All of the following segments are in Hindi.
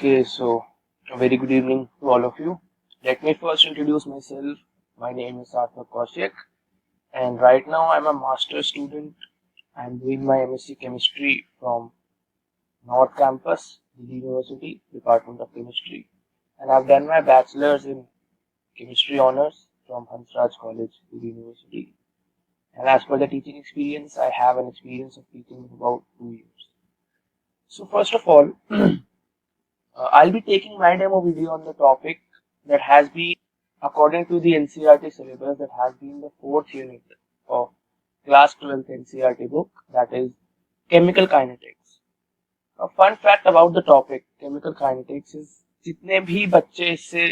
Okay, so a very good evening to all of you. Let me first introduce myself. My name is Arthur Kaushik, and right now I'm a master's student. I'm doing my MSc Chemistry from North Campus, Delhi University, Department of Chemistry, and I've done my bachelor's in Chemistry Honors from Hansraj College, Delhi University. And as per the teaching experience, I have an experience of teaching for about 2 years. So first of all, I'll be taking my demo video on the topic that has been, according to the NCERT syllabus, that has been the fourth unit of class 12th NCERT book, that is chemical kinetics. A fun fact about the topic chemical kinetics is जितने भी बच्चे इससे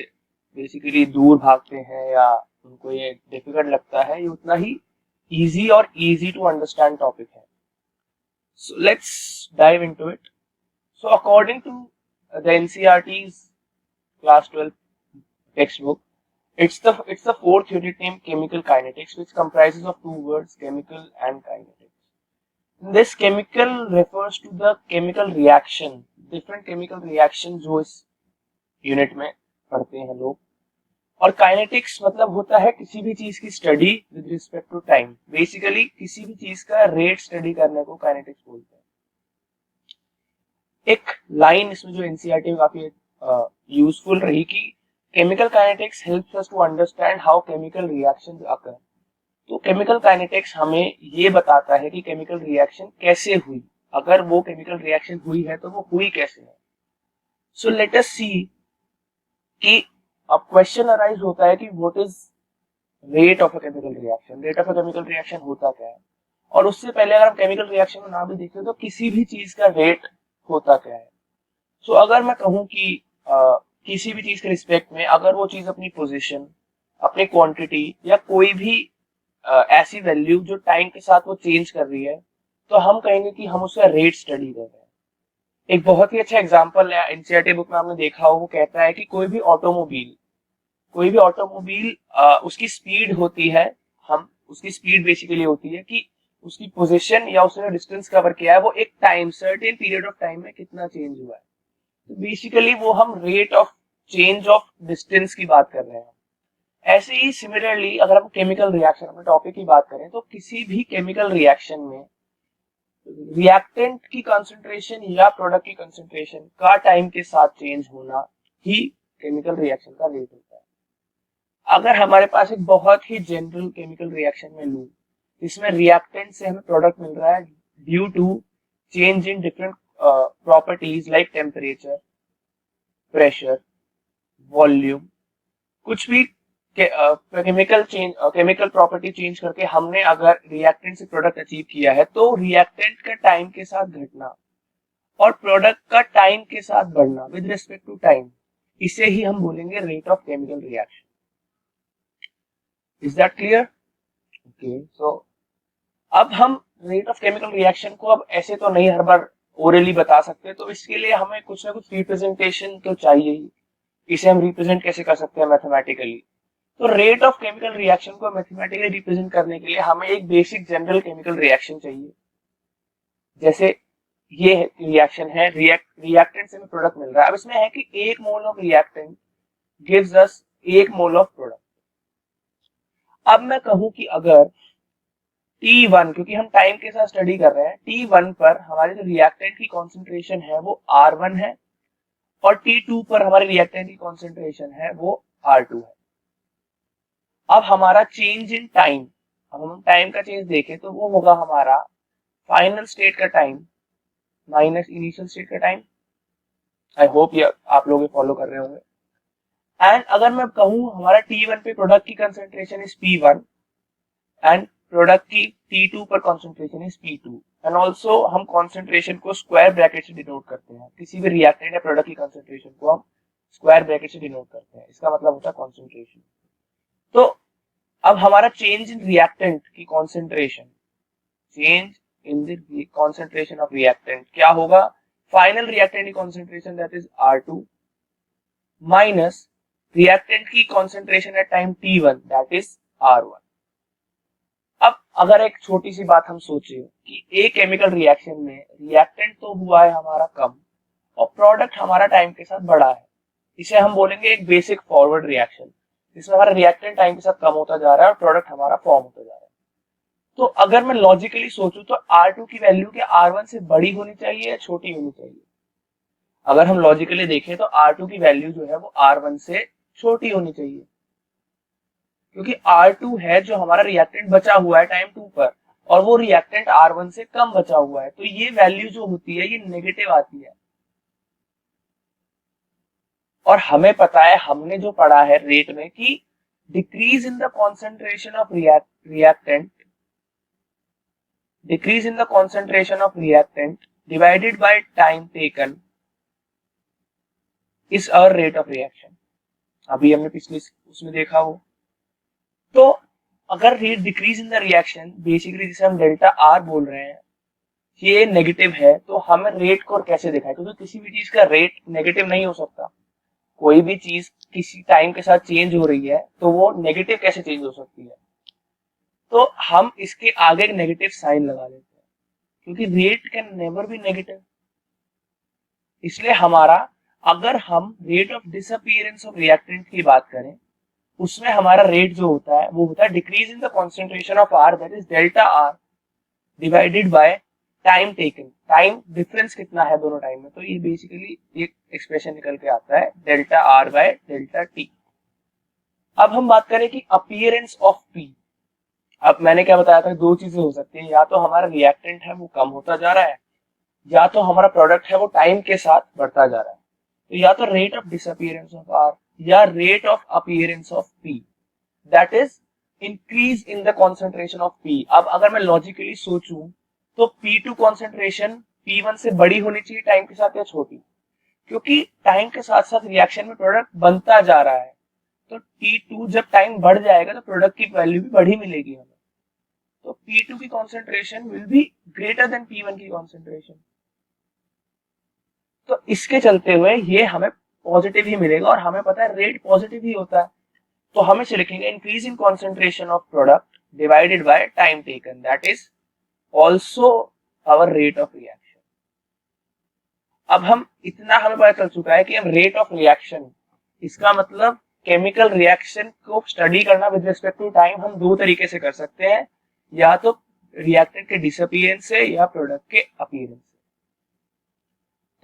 बेसिकली दूर भागते हैं या उनको ये डिफिकल्ट लगता है, ये उतना ही इजी और इजी टू अंडरस्टैंड टॉपिक है. So let's dive into it. So according to the NCERT's class 12 textbook, it's the fourth unit named chemical kinetics, which comprises of two words, chemical and kinetics. This chemical refers to the chemical reaction, different chemical reactions जो इस यूनिट में पढ़ते हैं लोग. और काइनेटिक्स मतलब होता है किसी भी चीज की study with respect to time. Basically किसी भी चीज का रेट स्टडी करने को काइनेटिक्स बोलते हैं. एक लाइन इसमें जो एनसीईआरटी में काफी यूजफुल रही कि chemical kinetics helps us to understand how chemical reactions occur. तो केमिकल काइनेटिक्स हमें ये बताता है कि केमिकल रिएक्शन कैसे हुई, अगर वो केमिकल रिएक्शन हुई है तो वो हुई कैसे है. सो लेट अस सी कि अब क्वेश्चन अराइज होता है कि what is rate of a chemical reaction. Rate of a chemical reaction होता क्या है, और उससे पहले अगर हम केमिकल रिएक्शन में ना भी देखें तो किसी भी चीज का रेट होता क्या है. सो अगर मैं कहूं कि किसी भी चीज के रिस्पेक्ट में अगर वो चीज अपनी पोजीशन, अपनी क्वांटिटी या कोई भी ऐसी वैल्यू जो टाइम के साथ वो चेंज कर रही है, तो हम कहेंगे कि हम उसका रेट स्टडी कर रहे हैं. एक बहुत ही अच्छा एग्जांपल है एनसीईआरटी बुक में आपने देखा हो, वो कहता है कि कोई भी ऑटोमोबाइल उसकी स्पीड होती है, हम उसकी स्पीड बेसिकली होती है कि उसकी पोजीशन या उसने डिस्टेंस कवर किया है वो एक time certain period of time में कितना चेंज हुआ है. तो बेसिकली वो हम rate of change of distance की बात कर रहे हैं. ऐसे ही सिमिलरली अगर हम केमिकल रिएक्शन अपने टॉपिक की बात करें तो किसी भी केमिकल रिएक्शन में रिएक्टेंट की कंसंट्रेशन या प्रोडक्ट की कंसंट्रेशन का टाइम के साथ चेंज होना ही केमिकल रिएक्शन का रेट होता है. अगर हमारे पास एक बहुत ही जनरल केमिकल रिएक्शन में लूं जिसमें रिएक्टेंट से हमें प्रोडक्ट मिल रहा है due to change in different properties like temperature, pressure, volume, कुछ भी केमिकल प्रॉपर्टी चेंज करके हमने अगर रिएक्टेंट से प्रोडक्ट अचीव किया है, तो रिएक्टेंट का टाइम के साथ घटना और प्रोडक्ट का टाइम के साथ बढ़ना विद रिस्पेक्ट टू टाइम, इसे ही हम बोलेंगे rate of chemical reaction. Is that clear? Okay, so अब हम रेट ऑफ केमिकल रिएक्शन को अब ऐसे तो नहीं हर बार ओरली बता सकते, तो इसके लिए हमें कुछ ना कुछ रिप्रेजेंटेशन तो चाहिए ही. इसे हम रिप्रेजेंट कैसे कर सकते हैं मैथमेटिकली. तो रेट ऑफ केमिकल रिएक्शन को मैथमेटिकली रिप्रेजेंट करने के लिए हमें एक बेसिक जनरल केमिकल रिएक्शन चाहिए. जैसे ये रिएक्शन है, रिएक्टेंट से हमें प्रोडक्ट मिल रहा है. अब इसमें है कि 1 mole of reactant gives us 1 mole of product. अब मैं कहूं कि अगर T1, क्योंकि हम टाइम के साथ स्टडी कर रहे हैं, T1 पर हमारे जो रिएक्टेंट की कॉन्सेंट्रेशन है वो R1 है और T2 पर हमारे रिएक्टेंट की कॉन्सेंट्रेशन है वो R2 है. अब हमारा चेंज इन टाइम, अब हम टाइम का चेंज देखें तो वो होगा हमारा फाइनल स्टेट का टाइम माइनस इनिशियल स्टेट का टाइम. आई होप ये आप लोग फॉलो कर रहे होंगे. एंड अगर मैं कहूं हमारा T1 पे प्रोडक्ट की concentration is P1 and product की T2 पर concentration is P2, and also हम कंसंट्रेशन को स्क्वायर ब्रैकेट से डिनोट करते हैं. किसी भी रिएक्टेंट या प्रोडक्ट की कंसंट्रेशन को हम स्क्वायर ब्रैकेट से डिनोट करते हैं, इसका मतलब होता है कंसंट्रेशन. तो अब हमारा चेंज इन रिएक्टेंट की concentration, change in the concentration of reactant क्या होगा, फाइनल रिएक्टेंट की concentration that is R2 minus reactant की concentration at time T1 that is R1. अब अगर एक छोटी सी बात हम सोचें कि एक केमिकल रिएक्शन में रिएक्टेंट तो हुआ है हमारा कम और प्रोडक्ट हमारा टाइम के साथ बढ़ा है, इसे हम बोलेंगे एक बेसिक फॉरवर्ड रिएक्शन, जिसमें हमारा रिएक्टेंट टाइम के साथ कम होता जा रहा है और प्रोडक्ट हमारा फॉर्म होता जा रहा है। तो अगर मैं लॉजिकली सोचूं तो R2 की वैल्यू के R1 से बड़ी होनी चाहिए या छोटी होनी चाहिए? अगर हम लॉजिकली देखें तो R2 की वैल्यू जो है वो R1 से छोटी होनी चाहिए, क्योंकि R2 है जो हमारा रिएक्टेंट बचा हुआ है टाइम 2 पर, और वो रिएक्टेंट R1 से कम बचा हुआ है, तो ये वैल्यू जो होती है ये नेगेटिव आती है। और हमें पता है, हमने जो पढ़ा है रेट में, कि decrease in the concentration of reactant decrease in the concentration of reactant divided by time taken is our rate of reaction। अभी हमने पिछले उसमें देखा हो। तो अगर rate decrease in the reaction, basically जिसे हम डेल्टा आर बोल रहे हैं, ये नेगेटिव है, तो हमें रेट को कैसे देखा है? क्योंकि किसी भी चीज का रेट नेगेटिव नहीं हो सकता। कोई भी चीज किसी टाइम के साथ चेंज हो रही है तो वो नेगेटिव कैसे चेंज हो सकती है? तो हम इसके आगे एक नेगेटिव साइन लगा देते हैं, क्योंकि rate can never be negative. इसलिए हमारा, अगर हम rate of disappearance of reactant की बात करें, उसमें हमारा रेट जो होता है वो होता है decrease in the concentration of R, that is delta R, divided by time taken. Time difference कितना है दोनों टाइम में, तो ये बेसिकली एक एक्सप्रेशन निकल के आता है delta R by delta T. अब हम बात करें कि अपीयरेंस ऑफ पी। अब मैंने क्या बताया था, दो चीजें हो सकती है, या तो हमारा रिएक्टेंट है वो कम होता जा रहा है, या तो हमारा प्रोडक्ट है वो टाइम के साथ बढ़ता जा रहा है। तो या तो rate of disappearance of R या rate of appearance of P, that is increase in the concentration of P. अब अगर मैं लॉजिकली सोचूं तो P2 कॉन्सेंट्रेशन P1 से बड़ी होनी चाहिए टाइम के साथ या छोटी? क्योंकि टाइम के साथ साथ रिएक्शन में प्रोडक्ट बनता जा रहा है, तो P2 जब टाइम बढ़ जाएगा तो प्रोडक्ट की वैल्यू भी बढ़ी मिलेगी हमें। तो P2 की concentration will be greater than P1 की कॉन्सेंट्रेशन। तो इसके चलते हुए ये हमें पॉजिटिव ही मिलेगा, और हमें पता है रेट पॉजिटिव ही होता है, तो हम इसे लिखेंगे increase in concentration of product divided by time taken, that is also hour rate of reaction. अब हम इतना हमें पता चल चुका है कि हम रेट ऑफ रिएक्शन, इसका मतलब केमिकल रिएक्शन को स्टडी करना विद रिस्पेक्ट टू टाइम हम दो तरीके से कर सकते हैं, या तो रिएक्टेंट के डिसअपीयरेंस से या प्रोडक्ट के अपीयरेंस से।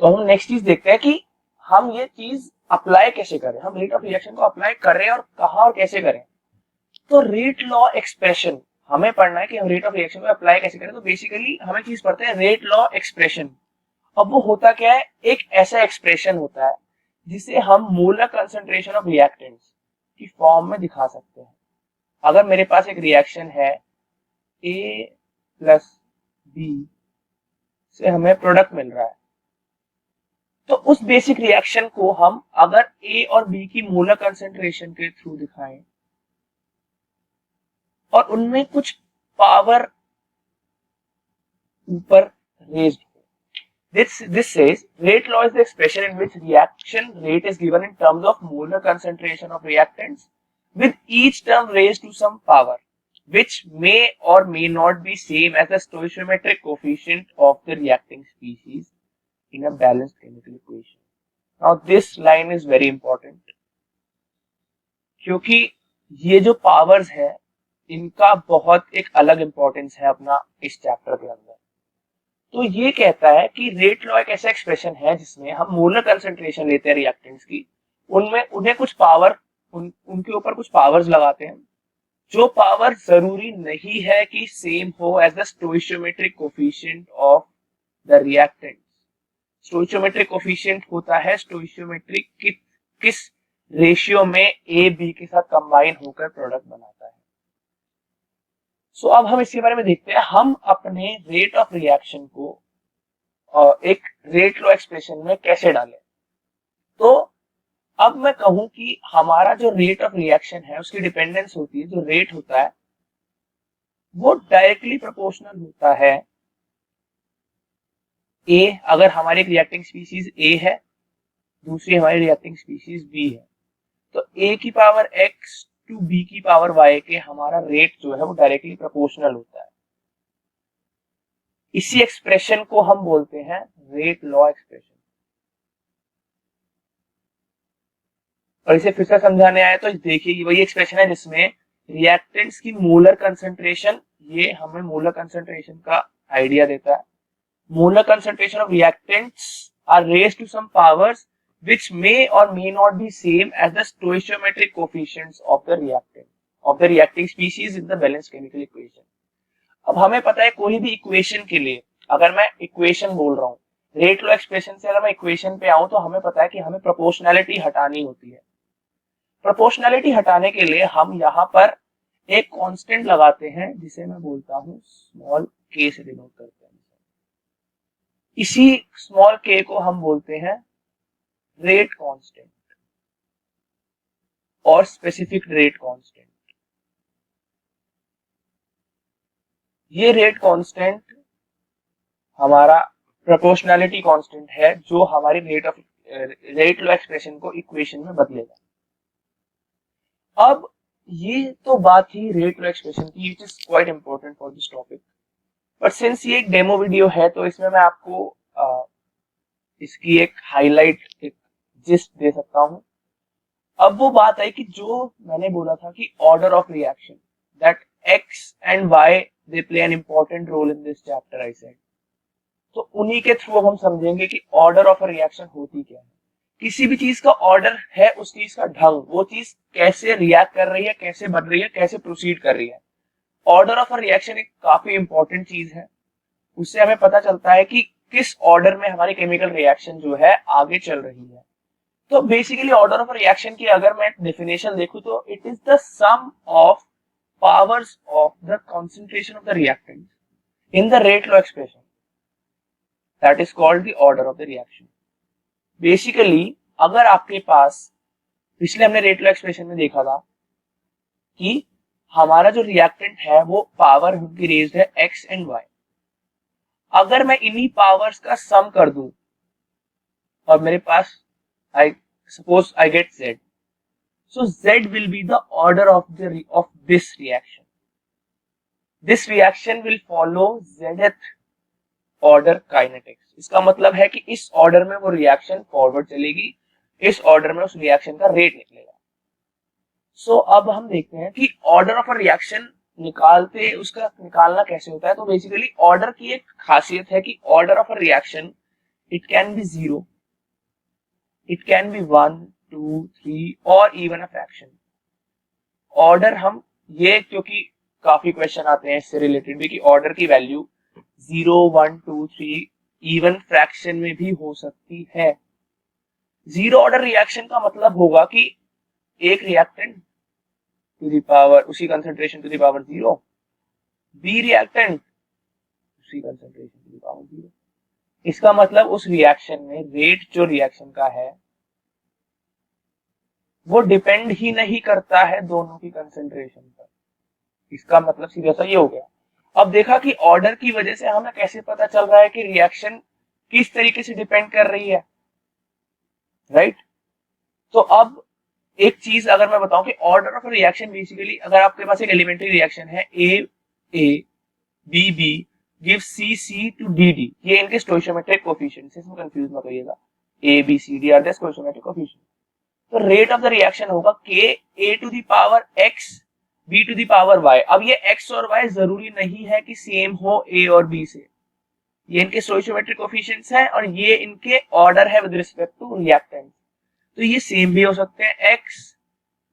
तो हम नेक्स्ट चीज देखते हैं कि हम ये चीज अप्लाई कैसे करें, हम रेट ऑफ रिएक्शन को अप्लाई करें और कहां और कैसे करें। तो रेट लॉ एक्सप्रेशन हमें पढ़ना है कि हम रेट ऑफ रिएक्शन को अप्लाई कैसे करें। तो बेसिकली हमें चीज पढ़ते हैं रेट लॉ एक्सप्रेशन। अब वो होता क्या है, एक ऐसा एक्सप्रेशन होता है जिसे हम मोलर कंसंट्रेशन ऑफ रिएक्टेंट्स की फॉर्म में दिखा सकते हैं। अगर मेरे पास एक रिएक्शन है A प्लस B से हमें प्रोडक्ट मिल रहा है, तो उस बेसिक रिएक्शन को हम अगर A और B की मोलर कंसंट्रेशन के थ्रू दिखाएं और उनमें कुछ पावर ऊपर raised, this says rate law is the expression in which reaction rate is given in terms of molar concentration of reactants with each term raised to some power which may or may not be same as the stoichiometric coefficient of the reacting species in a balanced chemical equation। Now this line is very important, क्योंकि ये जो पावर्स है इनका बहुत एक अलग इंपॉर्टेंस है अपना इस चैप्टर के अंदर। तो ये कहता है कि रेट लॉ एक ऐसा एक्सप्रेशन है जिसमें हम मोलर कंसंट्रेशन लेते हैं रिएक्टेंट्स की, उनमें उन्हें कुछ पावर, उनके ऊपर कुछ पावर्स लगाते हैं, जो पावर जरूरी नहीं है कि सेम हो as the stoichiometric coefficient of the reactant. Stoichiometric coefficient होता है स्टोइचियोमेट्रिक किस रेशियो में ए बी के साथ कंबाइन होकर प्रोडक्ट बनाता है। सो अब हम इसके बारे में देखते हैं, हम अपने रेट ऑफ रिएक्शन को एक रेट लॉ एक्सप्रेशन में कैसे डालें। तो अब मैं कहूं कि हमारा जो रेट ऑफ रिएक्शन है उसकी डिपेंडेंस होती है, जो रेट होता है वो डायरेक्टली प्रोपोर्शनल होता है ए, अगर हमारी एक रिएक्टिंग स्पीशीज ए है, दूसरी हमारी रिएक्टिंग स्पीशीज बी है, तो ए की पावर एक्स टू बी की पावर वाई के हमारा रेट जो है वो डायरेक्टली प्रोपोर्शनल होता है। इसी एक्सप्रेशन को हम बोलते हैं रेट लॉ एक्सप्रेशन। और इसे फिर से समझाने आए तो देखिए वही एक्सप्रेशन है जिसमें रिएक्टेंट्स की मोलर कंसंट्रेशन, ये हमें मोलर कंसंट्रेशन का आइडिया देता है। Molar concentration of reactants are raised to some powers which may or may not be same as the stoichiometric coefficients of the reactant of the reacting species in the balanced chemical equation। अब हमें पता है कोई भी इक्वेशन के लिए, अगर मैं इक्वेशन बोल रहा हूँ, रेट लॉ एक्सप्रेशन से अगर मैं इक्वेशन पे आऊं तो हमें पता है कि हमें प्रोपोर्शनैलिटी हटानी होती है। प्रोपोर्शनैलिटी हटाने के लिए हम यहाँ पर एक कांस्टेंट लगाते हैं जिसे मैं बोलता हूँ स्मॉल के से डिनोट करते हैं। इसी स्मॉल के को हम बोलते हैं रेट कांस्टेंट और स्पेसिफिक रेट कांस्टेंट। ये रेट कांस्टेंट हमारा प्रोपोर्शनैलिटी कांस्टेंट है जो हमारी रेट लॉ एक्सप्रेशन को इक्वेशन में बदलेगा। अब ये तो बात ही रेट लॉ एक्सप्रेशन की, which is quite important for this topic, but since ये एक डेमो वीडियो है तो इसमें मैं आपको इसकी एक हाईलाइट, एक जिस्ट दे सकता हूं। अब वो बात है कि जो मैंने बोला था कि order of reaction, that X and Y they play an important role in this chapter I said, तो उन्हीं के थ्रू हम समझेंगे कि ऑर्डर ऑफ अ रिएक्शन होती क्या है। किसी भी चीज का ऑर्डर है उस चीज का ढंग, वो चीज कैसे रिएक्ट कर रही है, कैसे बढ़ रही है, कैसे प्रोसीड कर रही है। ऑर्डर ऑफ अ रिएक्शन एक काफी इंपॉर्टेंट चीज है, उससे हमें पता चलता है कि किस ऑर्डर में हमारी केमिकल रिएक्शन जो है आगे चल रही है। तो बेसिकली ऑर्डर ऑफ रिएक्शन की अगर मैं डेफिनेशन देखूं तो it is the sum of powers of the concentration of the reactant in the rate law expression, that is called the order of the reaction. Basically अगर आपके पास, पिछले हमने रेट लॉ एक्सप्रेशन में देखा था कि हमारा जो रिएक्टेंट है वो पावर उनकी रेज्ड है एक्स एंड वाई। अगर मैं इन्हीं पावर्स का सम कर दूं और मेरे पास I suppose I get Z, so Z will be the order of this reaction. This reaction will follow Zth order kinetics। इसका मतलब है कि इस ऑर्डर में वो रिएक्शन फॉरवर्ड चलेगी, इस ऑर्डर में उस रिएक्शन का रेट निकलेगा। सो अब हम देखते हैं कि ऑर्डर ऑफ अ रिएक्शन निकालते, उसका निकालना कैसे होता है। तो बेसिकली ऑर्डर की एक खासियत है कि order of a reaction it can be 0, it can be 1, 2, 3 और even a fraction। ऑर्डर हम ये, क्योंकि काफी क्वेश्चन आते हैं इससे रिलेटेड भी कि ऑर्डर की वैल्यू 0, 1, 2, 3 इवन फ्रैक्शन में भी हो सकती है। जीरो ऑर्डर रिएक्शन का मतलब होगा कि एक रिएक्टेंट टू द पावर उसी concentration to the power 0, B reactant उसी कंसंट्रेशन टू द पावर 0। इसका मतलब उस रिएक्शन में रेट जो रिएक्शन का है वो डिपेंड ही नहीं करता है दोनों की कंसंट्रेशन पर। इसका मतलब सीधा सा ये हो गया। अब देखा कि ऑर्डर की वजह से हमें कैसे पता चल रहा है कि रिएक्शन किस तरीके से डिपेंड कर रही है, राइट। तो अब एक चीज अगर मैं बताऊं कि ऑर्डर ऑफ रिएक्शन बेसिकली, अगर आपके पास एक एलिमेंट्री रिएक्शन है A B B give C C to D D, ये इनके स्टोइचियोमेट्रिक कोएफिशिएंट्स, इसमें कंफ्यूज मत होइएगा। A B C D are the stoichiometric coefficient. तो रेट ऑफ द रिएक्शन होगा के A to the power X B to the power Y. अब ये एक्स और वाई जरूरी नहीं है कि सेम हो ए और बी से, ये इनके स्टोइचियोमेट्रिक कोएफिशिएंट्स हैं और ये इनके ऑर्डर है विद रिस्पेक्ट टू रिएक्टेंट। तो ये सेम भी हो सकते हैं, एक्स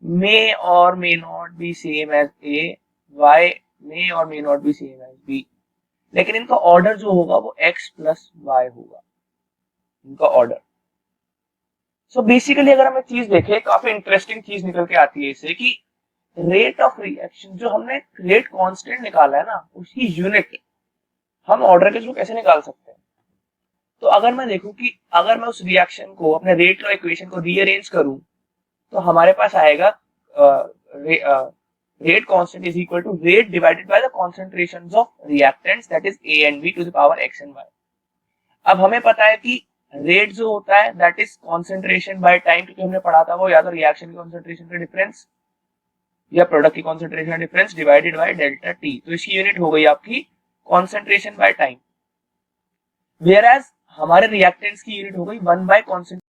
मे और may not be same as A, Y may और may not be same as B, लेकिन इनका ऑर्डर जो होगा वो x प्लस वाई होगा, इनका ऑर्डर। सो बेसिकली अगर हम एक चीज देखें, काफी इंटरेस्टिंग चीज निकल के आती है इससे कि रेट ऑफ रिएक्शन, जो हमने रेट कांस्टेंट निकाला है ना, उसकी यूनिट हम ऑर्डर के थ्रू कैसे निकाल सकते हैं। तो अगर मैं देखूं कि अगर मैं उस रिएक्शन को, अपने रेट लॉ इक्वेशन को रीअरेंज करूं तो हमारे पास आएगा rate constant is equal to rate divided by the concentrations of reactants, that is A and B to the power x and y। अब हमें पता है कि रेट जो होता है that is concentration by time, क्योंकि हमने पढ़ा था वो या तो रिएक्शन की concentration का डिफरेंस या प्रोडक्ट की concentration का difference divided by delta T. तो इसकी यूनिट हो गई आपकी concentration by time, whereas हमारे रिएक्टेंट्स की यूनिट हो गई 1 by concentration